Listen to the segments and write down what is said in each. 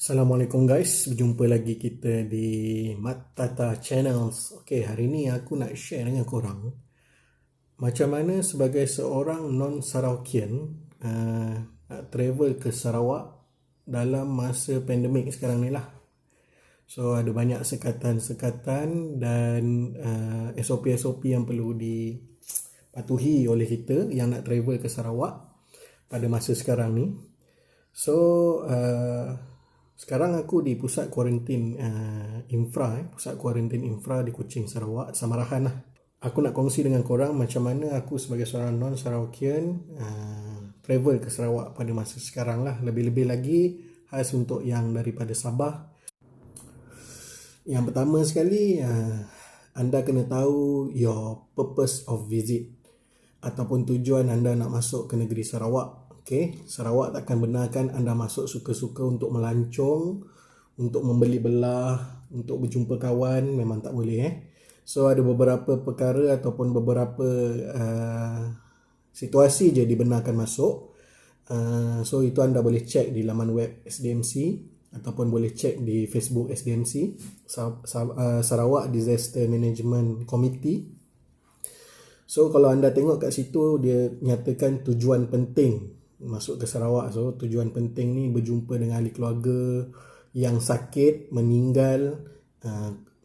Assalamualaikum guys, berjumpa lagi kita di Mat Tata Channels. Okay, hari ni aku nak share dengan korang macam mana sebagai seorang non-Sarawkian nak travel ke Sarawak dalam masa pandemik sekarang ni lah. So ada banyak sekatan-sekatan dan SOP-SOP yang perlu dipatuhi oleh kita yang nak travel ke Sarawak pada masa sekarang ni. So sekarang aku di pusat kuarantin pusat kuarantin infra di Kuching, Sarawak, Samarahan lah. Aku nak kongsi dengan korang macam mana aku sebagai seorang non-Sarawkian travel ke Sarawak pada masa sekarang lah. Lebih-lebih lagi khas untuk yang daripada Sabah. Yang pertama sekali, anda kena tahu your purpose of visit ataupun tujuan anda nak masuk ke negeri Sarawak. Okay, Sarawak takkan benarkan anda masuk suka-suka untuk melancong, untuk membeli belah, untuk berjumpa kawan, memang tak boleh. So ada beberapa perkara ataupun beberapa situasi je dibenarkan masuk. So itu anda boleh cek di laman web SDMC ataupun boleh cek di Facebook SDMC, Sarawak Disaster Management Committee. So kalau anda tengok kat situ, dia nyatakan tujuan penting masuk ke Sarawak. So tujuan penting ni berjumpa dengan ahli keluarga yang sakit, meninggal,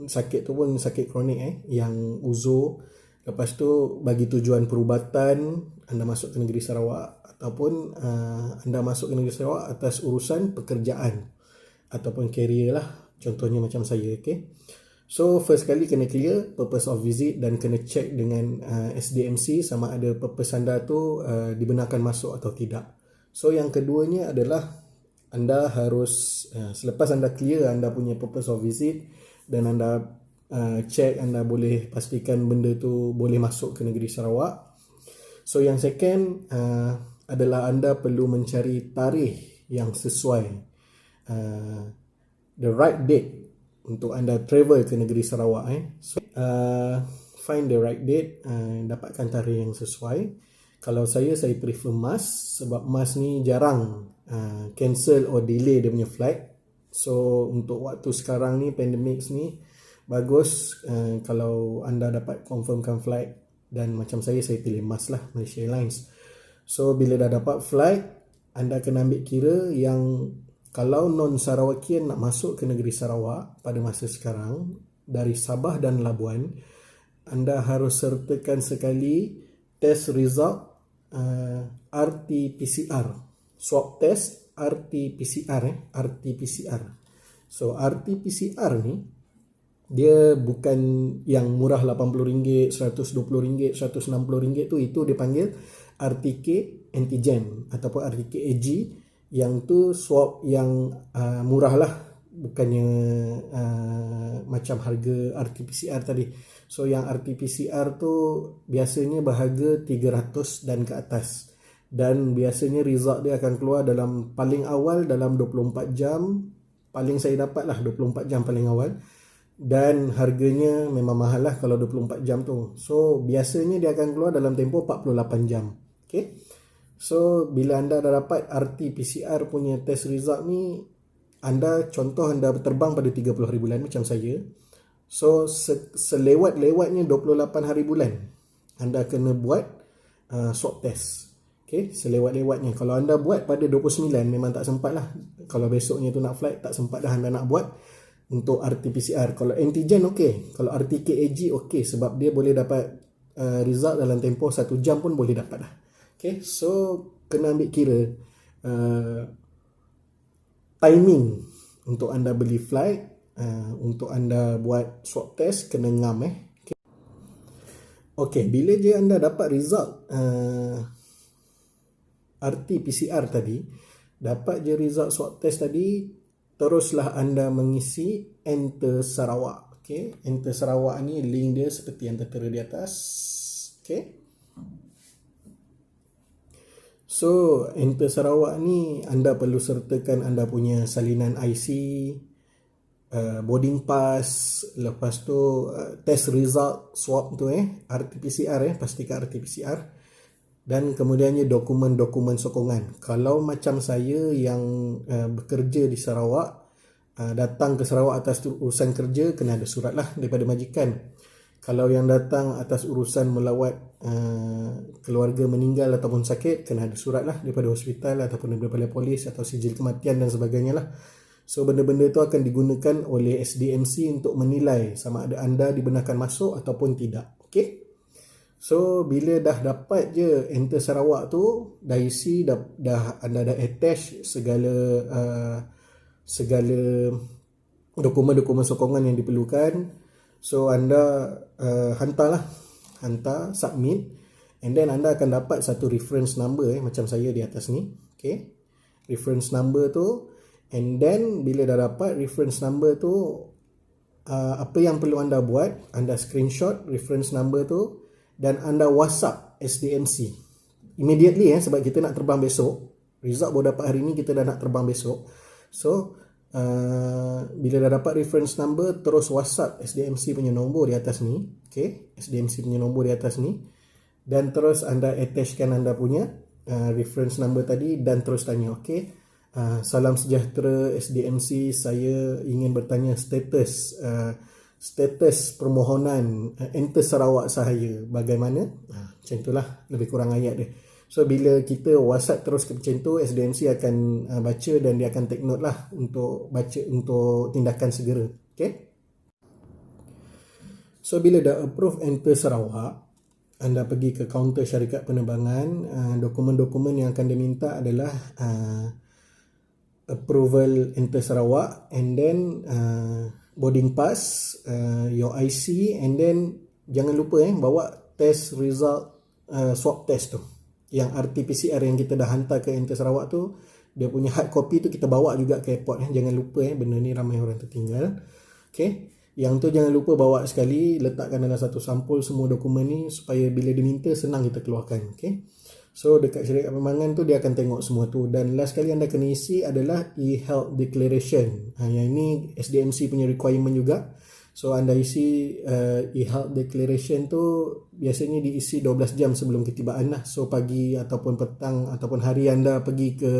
sakit tu pun sakit kronik yang uzur. Lepas tu bagi tujuan perubatan anda masuk ke negeri Sarawak, ataupun anda masuk ke negeri Sarawak atas urusan pekerjaan ataupun career lah, contohnya macam saya. Okay, so first kali kena clear purpose of visit dan kena check dengan SDMC sama ada purpose anda tu dibenarkan masuk atau tidak. So yang keduanya adalah anda harus selepas anda clear anda punya purpose of visit dan anda check, anda boleh pastikan benda tu boleh masuk ke negeri Sarawak. So yang second adalah anda perlu mencari tarikh yang sesuai, the right date untuk anda travel ke negeri Sarawak. So find the right date, dapatkan tarikh yang sesuai. Kalau saya prefer MAS, sebab MAS ni jarang cancel or delay dia punya flight. So untuk waktu sekarang ni, pandemic ni, bagus kalau anda dapat confirmkan flight. Dan macam saya pilih MAS lah, Malaysia Airlines. So bila dah dapat flight, anda kena ambil kira yang kalau non-Sarawakian nak masuk ke negeri Sarawak pada masa sekarang dari Sabah dan Labuan, anda harus sertakan sekali test result RT-PCR, swab test RT-PCR. RT-PCR. So RT-PCR ni dia bukan yang murah RM80, RM120, RM160 tu, itu dipanggil RTK antigen ataupun RTK AG. Yang tu swab yang murah lah, bukannya macam harga RT-PCR tadi. So yang RT-PCR tu biasanya berharga 300 dan ke atas, dan biasanya result dia akan keluar dalam paling awal dalam 24 jam. Paling saya dapat lah 24 jam paling awal, dan harganya memang mahal lah kalau 24 jam tu. So biasanya dia akan keluar dalam tempoh 48 jam. Okay, so bila anda dah dapat RT-PCR punya test result ni, anda terbang pada 30 hari bulan macam saya. So selewat-lewatnya 28 hari bulan anda kena buat swab test. Okay, selewat-lewatnya. Kalau anda buat pada 29 memang tak sempat lah. Kalau besoknya tu nak flight, tak sempat dah anda nak buat untuk RT-PCR. Kalau antigen okey, kalau RTK-AG okey, sebab dia boleh dapat result dalam tempoh 1 jam pun boleh dapat dah. Okay, so kena ambil kira timing untuk anda beli flight, untuk anda buat swab test kena ngam. Okay, bila je anda dapat result RT-PCR tadi, dapat je result swab test tadi, teruslah anda mengisi Enter Sarawak. Okay, Enter Sarawak ni link dia seperti yang tertera di atas. Okay, so Enter Sarawak ni anda perlu sertakan anda punya salinan IC, boarding pass, lepas tu test result swab tu RT-PCR, pastikan RT-PCR, dan kemudiannya dokumen-dokumen sokongan. Kalau macam saya yang bekerja di Sarawak, datang ke Sarawak atas urusan kerja, kena ada surat lah daripada majikan. Kalau yang datang atas urusan melawat keluarga meninggal ataupun sakit, kena ada surat lah daripada hospital ataupun daripada polis atau sijil kematian dan sebagainya lah. So benda-benda tu akan digunakan oleh SDMC untuk menilai sama ada anda dibenarkan masuk ataupun tidak. Okay? So bila dah dapat je enter Sarawak tu, dah isi, dah anda dah attach segala dokumen-dokumen sokongan yang diperlukan. So anda hantar, submit, and then anda akan dapat satu reference number macam saya di atas ni. Okay, reference number tu, and then bila dah dapat reference number tu, apa yang perlu anda buat, anda screenshot reference number tu dan anda WhatsApp SDMC immediately sebab kita nak terbang besok. Result baru dapat hari ni, kita dah nak terbang besok. So bila dah dapat reference number, terus WhatsApp SDMC punya nombor di atas ni. Okay, SDMC punya nombor di atas ni, dan terus anda attachkan anda punya reference number tadi dan terus tanya, okay, salam sejahtera SDMC, saya ingin bertanya status permohonan enter Sarawak saya bagaimana. Macam itulah lebih kurang ayat dia. So bila kita WhatsApp terus ke macam tu, SDMC akan baca dan dia akan take note lah untuk baca, untuk tindakan segera. Okay. So bila dah approve enter Sarawak, anda pergi ke kaunter syarikat penerbangan. Dokumen-dokumen yang akan diminta adalah approval enter Sarawak, and then boarding pass, your IC, and then jangan lupa bawa test result, swab test tu. Yang RT-PCR yang kita dah hantar ke enter Sarawak tu, dia punya hard copy tu kita bawa juga ke airport. Jangan lupa, benda ni ramai orang tertinggal. Okay, yang tu jangan lupa bawa sekali, letakkan dalam satu sampul semua dokumen ni supaya bila diminta senang kita keluarkan. Okay, so dekat syarikat penerbangan tu dia akan tengok semua tu. Dan last kali anda kena isi adalah e-health declaration. Yang ini SDMC punya requirement juga. So anda isi e-health declaration tu biasanya diisi 12 jam sebelum ketibaan lah. So pagi ataupun petang ataupun hari anda pergi ke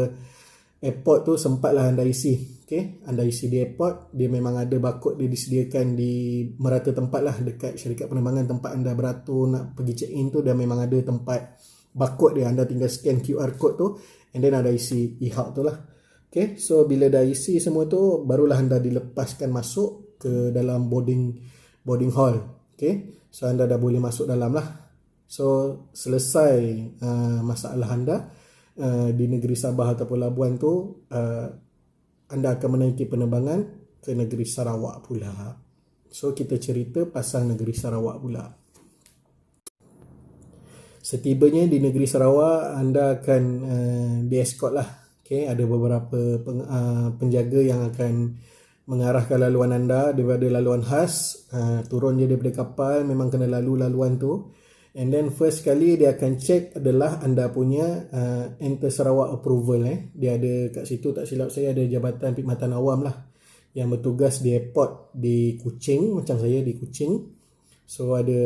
airport tu, sempatlah anda isi. Okay, anda isi di airport, dia memang ada barcode dia disediakan di merata tempat lah dekat syarikat penerbangan tempat anda beratur nak pergi check in tu, dan memang ada tempat barcode dia. Anda tinggal scan QR code tu, and then anda isi e-health tu lah. Okay, so bila dah isi semua tu, barulah anda dilepaskan masuk ke dalam boarding hall. Okay, so anda dah boleh masuk dalam lah. So selesai masalah anda di negeri Sabah ataupun Labuan tu, anda akan menaiki penerbangan ke negeri Sarawak pula. So kita cerita pasal negeri Sarawak pula. Setibanya di negeri Sarawak, anda akan di-escort lah. Okay, ada beberapa penjaga yang akan mengarahkan laluan anda daripada laluan khas. Turun je daripada kapal, memang kena lalu laluan tu. And then first kali dia akan check adalah anda punya enter Sarawak approval. Dia ada kat situ, tak silap saya ada Jabatan Perkhidmatan Awam lah yang bertugas di airport di Kuching, macam saya di Kuching. So ada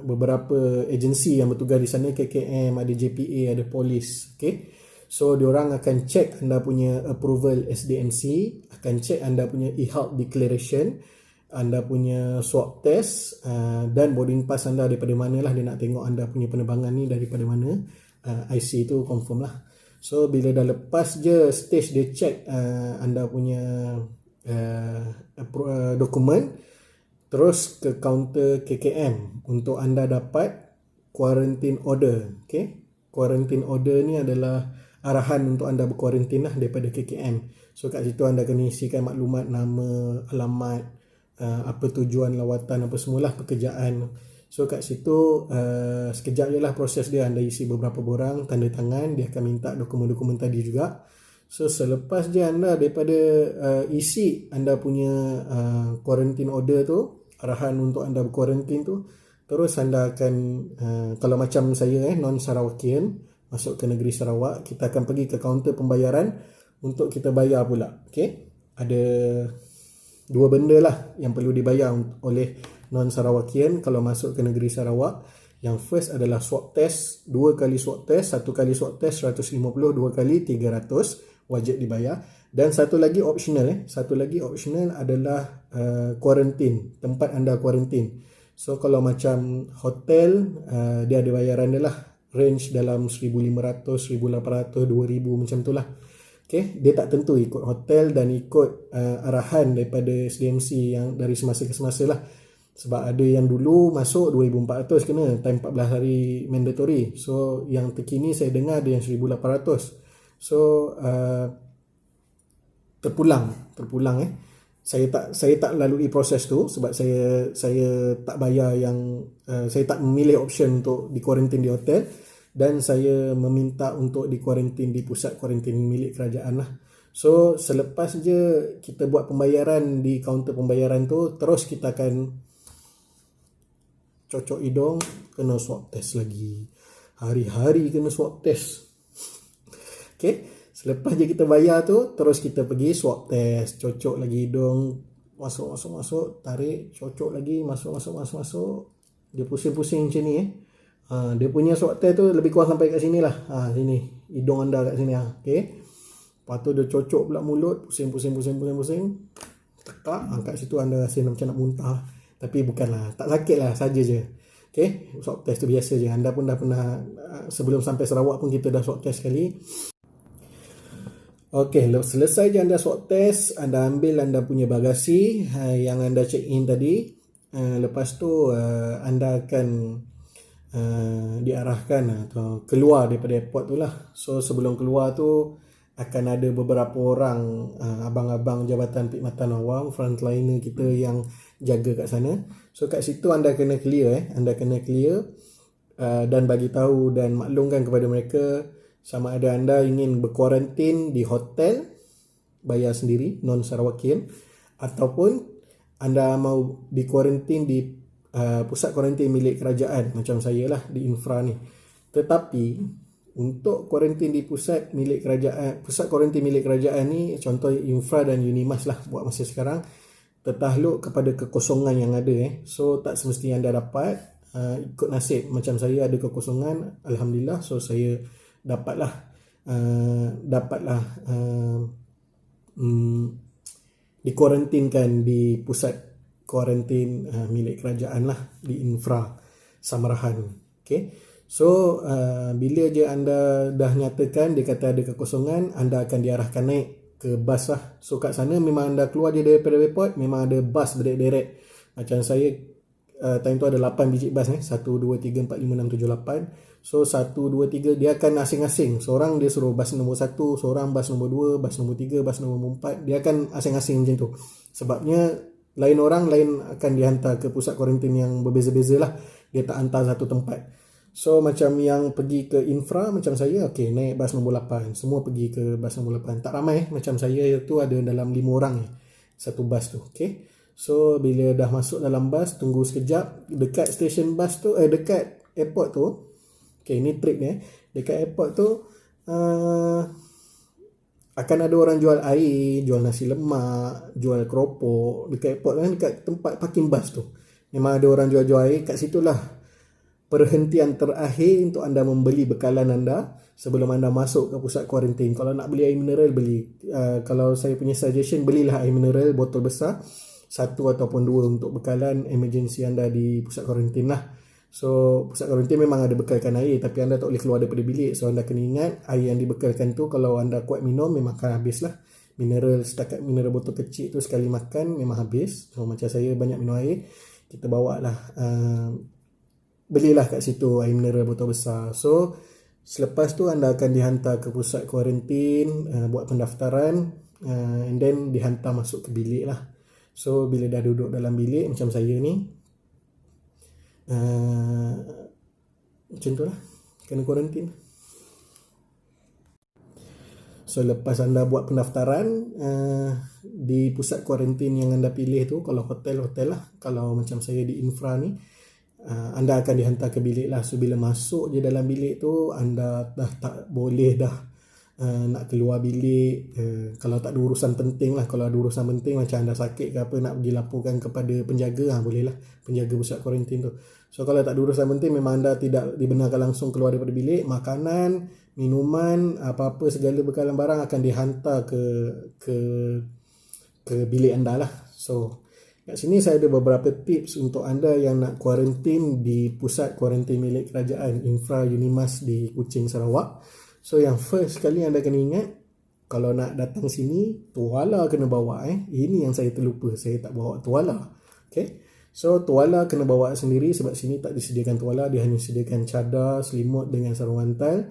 beberapa agensi yang bertugas di sana, KKM, ada JPA, ada polis. Okay, so diorang akan check anda punya approval SDMC, akan check anda punya e-health declaration, anda punya swab test, dan boarding pass anda daripada mana lah. Dia nak tengok anda punya penerbangan ni daripada mana. IC tu confirm lah. So bila dah lepas je stage dia check anda punya dokumen, terus ke kaunter KKM untuk anda dapat quarantine order. Okay, quarantine order ni adalah arahan untuk anda berkuarantin lah daripada KKM. So kat situ anda kena isikan maklumat, nama, alamat, apa tujuan lawatan, apa semualah pekerjaan. So kat situ sekejap je lah proses dia. Anda isi beberapa borang, tanda tangan, dia akan minta dokumen-dokumen tadi juga. So selepas je anda daripada isi anda punya quarantine order tu, arahan untuk anda berkuarantin tu, terus anda akan kalau macam saya non Sarawakian masuk ke negeri Sarawak, kita akan pergi ke kaunter pembayaran untuk kita bayar pula. Okay, ada dua benda lah yang perlu dibayar oleh non Sarawakian kalau masuk ke negeri Sarawak. Yang first adalah swab test, 2 kali swab test, 1 kali swab test 150, 2 kali 300. wajib dibayar. Dan satu lagi optional adalah quarantine, tempat anda quarantine. So kalau macam hotel, dia ada bayaran dia lah, range dalam 1,500, 1,800, 2,000 macam tu lah. Okay, dia tak tentu, ikut hotel dan ikut arahan daripada SDMC yang dari semasa ke semasa lah. Sebab ada yang dulu masuk 2,400 kena, time 14 hari mandatory. So yang terkini saya dengar ada yang 1,800. So terpulang saya tak lalui proses tu sebab saya tak bayar yang saya tak memilih option untuk di quarantine di hotel, dan saya meminta untuk di quarantine di pusat quarantine milik kerajaan lah. So selepas je kita buat pembayaran di kaunter pembayaran tu, terus kita akan cocok hidung, kena swab test lagi. Hari-hari kena swab test. Okay, selepas je kita bayar tu, terus kita pergi swab test, cocok lagi hidung, masuk, tarik, cocok lagi, masuk. Dia pusing-pusing macam ni dia punya swab test tu lebih kurang sampai kat sini lah. Sini, hidung anda kat sini. Okay, lepas tu dia cocok pula mulut, pusing. Tekak, kat situ anda rasa macam nak muntah. Tapi bukanlah, tak sakit lah, saja je. Okay, swab test tu biasa je. Anda pun dah pernah, sebelum sampai Sarawak pun kita dah swab test sekali. Okay, selesai je anda swab test, anda ambil anda punya bagasi yang anda check in tadi. Lepas tu anda akan diarahkan atau keluar daripada airport tu lah. So sebelum keluar tu akan ada beberapa orang abang-abang Jabatan Perkhidmatan Awam, frontliner kita yang jaga kat sana. So kat situ anda kena clear dan bagi tahu dan maklumkan kepada mereka sama ada anda ingin berkuarantin di hotel bayar sendiri non Sarawakian, ataupun anda mau dikuarantin di pusat kuarantin milik kerajaan macam saya lah di Infra ni. Tetapi untuk kuarantin di pusat kuarantin milik kerajaan ni, contoh Infra dan Unimas lah buat masa sekarang, tertakluk kepada kekosongan yang ada. So tak semestinya anda dapat, ikut nasib. Macam saya ada kekosongan, alhamdulillah, so saya dapatlah dikuarantinkan di pusat kuarantin milik kerajaan lah di Infra Samarahan. Okay, so bila je anda dah nyatakan dia kata ada kekosongan, anda akan diarahkan naik ke bas lah. So kat sana memang anda keluar je daripada airport, memang ada bas direct. Macam saya time tu ada 8 biji bas 1, 2, 3, 4, 5, 6, 7, 8. So 1, 2, 3 dia akan asing-asing. Seorang dia suruh bas nombor 1, seorang bas nombor 2, bas nombor 3, bas nombor 4. Dia akan asing-asing macam tu. Sebabnya lain orang lain akan dihantar ke pusat kuarantin yang berbeza-beza lah. Dia tak hantar satu tempat. So macam yang pergi ke Infra macam saya, okay, naik bas nombor 8. Semua pergi ke bas nombor 8. Tak ramai macam saya tu ada dalam 5 orang satu bas tu. Okay, so bila dah masuk dalam bas, tunggu sekejap dekat stesen bas tu, dekat airport tu. Okay, ini trik ni. Dekat airport tu akan ada orang jual air, jual nasi lemak, jual keropok dekat airport kan, dekat tempat parking bas tu. Memang ada orang jual air. Kat situlah perhentian terakhir untuk anda membeli bekalan anda sebelum anda masuk ke pusat kuarantin. Kalau nak beli air mineral, beli. Kalau saya punya suggestion, belilah air mineral botol besar, 1 ataupun 2 untuk bekalan emergency anda di pusat kuarantin lah. So pusat kuarantin memang ada bekalkan air, tapi anda tak boleh keluar daripada bilik. So anda kena ingat, air yang dibekalkan tu kalau anda kuat minum memang akan habis lah. Mineral, setakat mineral botol kecil tu sekali makan memang habis. So macam saya banyak minum air, kita bawa lah, belilah kat situ air mineral botol besar. So selepas tu anda akan dihantar ke pusat kuarantin, buat pendaftaran, and then dihantar masuk ke bilik lah. So bila dah duduk dalam bilik macam saya ni, macam tu lah, kena kuarantin. So lepas anda buat pendaftaran di pusat kuarantin yang anda pilih tu, kalau hotel lah, kalau macam saya di Infra ni, anda akan dihantar ke bilik lah. So bila masuk je dalam bilik tu, anda dah tak boleh dah nak keluar bilik, kalau tak ada urusan penting lah. Kalau ada urusan penting macam anda sakit ke apa, nak pergi laporkan kepada penjaga, boleh lah, penjaga pusat kuarantin tu. So kalau tak ada urusan penting, memang anda tidak dibenarkan langsung keluar daripada bilik. Makanan, minuman, apa-apa segala bekalan barang akan dihantar ke bilik anda lah. So kat sini saya ada beberapa tips untuk anda yang nak kuarantin di pusat kuarantin milik kerajaan Infra Unimas di Kuching, Sarawak. So yang first sekali anda kena ingat, kalau nak datang sini, tuala kena bawa. Ini yang saya terlupa, saya tak bawa tuala. Okay. So tuala kena bawa sendiri sebab sini tak disediakan tuala, dia hanya sediakan cadar, selimut dengan sarung bantal.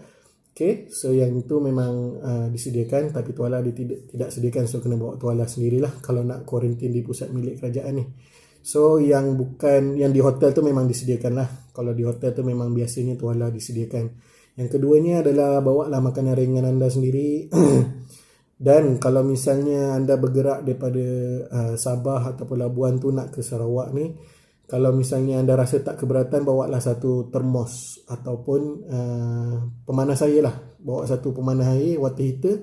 Okay, so yang itu memang disediakan, tapi tuala dia tidak sediakan, so kena bawa tuala sendirilah kalau nak kuarantin di pusat milik kerajaan ni. So yang di hotel tu memang disediakan lah. Kalau di hotel tu memang biasanya tuala disediakan. Yang keduanya adalah bawa lah makanan ringan anda sendiri. Dan kalau misalnya anda bergerak daripada Sabah ataupun Labuan tu nak ke Sarawak ni, kalau misalnya anda rasa tak keberatan, bawa lah satu termos ataupun pemanas air lah. Bawa satu pemanas air, water heater,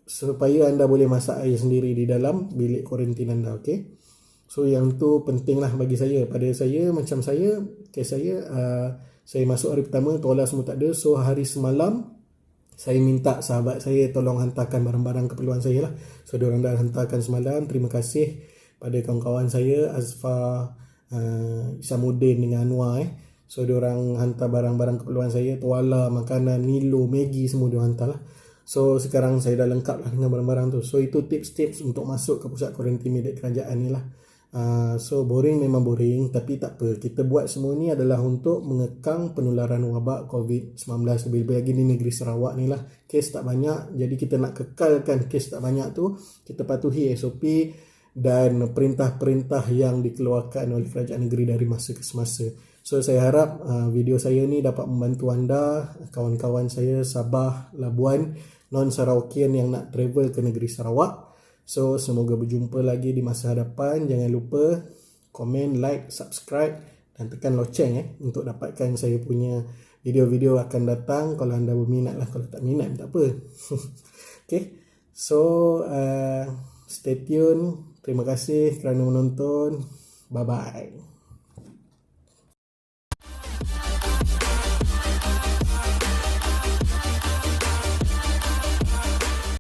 supaya anda boleh masak air sendiri di dalam bilik kuarantin anda. Okay? So yang tu penting lah bagi saya. Pada saya, macam saya, kes saya masuk hari pertama, tuala semua tak ada. So hari semalam, saya minta sahabat saya tolong hantarkan barang-barang keperluan saya lah. So diorang dah hantarkan semalam. Terima kasih pada kawan-kawan saya, Azfar, Isamuddin dengan Anwar. So diorang hantar barang-barang keperluan saya, tuala, makanan, Milo, Maggi, semua diorang hantar lah. So sekarang saya dah lengkap lah dengan barang-barang tu. So itu tips-tips untuk masuk ke pusat kuarantin milik kerajaan ni lah. So boring memang boring, tapi tak apa, kita buat semua ni adalah untuk mengekang penularan wabak COVID-19. Lebih-lebih lagi di negeri Sarawak ni lah, kes tak banyak. Jadi kita nak kekalkan kes tak banyak tu, kita patuhi SOP dan perintah-perintah yang dikeluarkan oleh kerajaan negeri dari masa ke semasa. So saya harap video saya ni dapat membantu anda, kawan-kawan saya Sabah, Labuan, non-Sarawakian yang nak travel ke negeri Sarawak. So semoga berjumpa lagi di masa hadapan. Jangan lupa komen, like, subscribe dan tekan loceng untuk dapatkan saya punya video-video akan datang. Kalau anda berminat lah, kalau tak minat tak apa. Okay. So stay tune. Terima kasih kerana menonton. Bye bye.